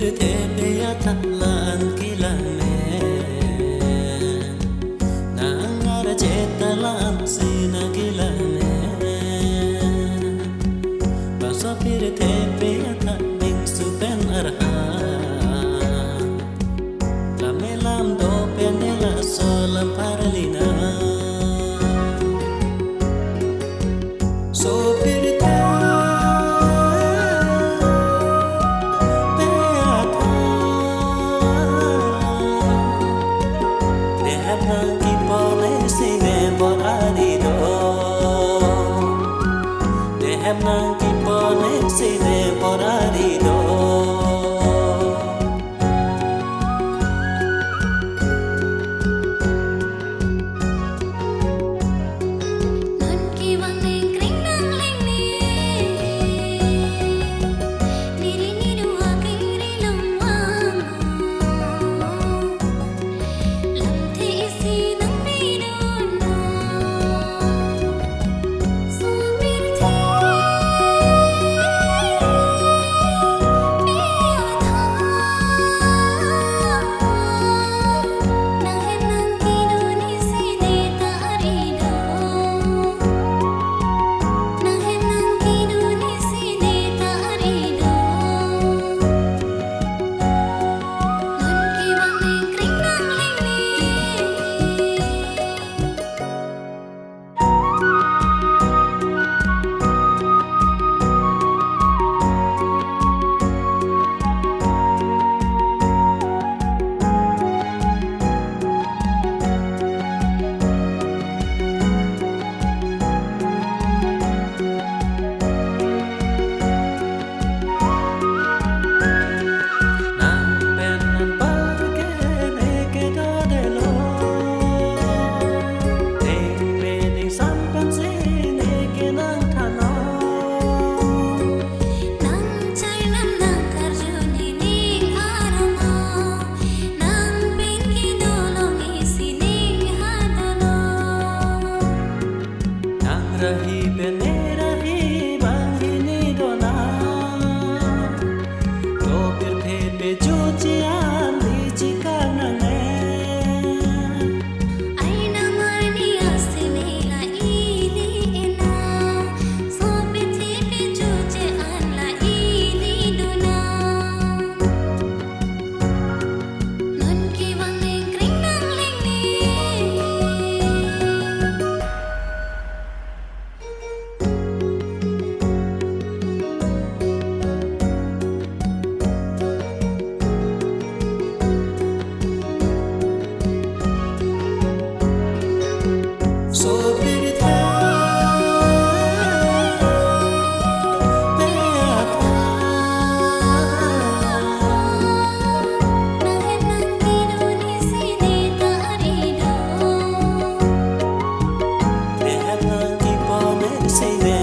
Pirthe beya thalan kilame nangara jetalan sina kilame Bangso Pirthe beya thabing supen arhan Lamelam do penela solam paralina So Pirthe nang kipone sine porarido nan ki wang neng kring nang leng ni niri niru aking rilong wang lam the isi nang bidon so Pirthe say that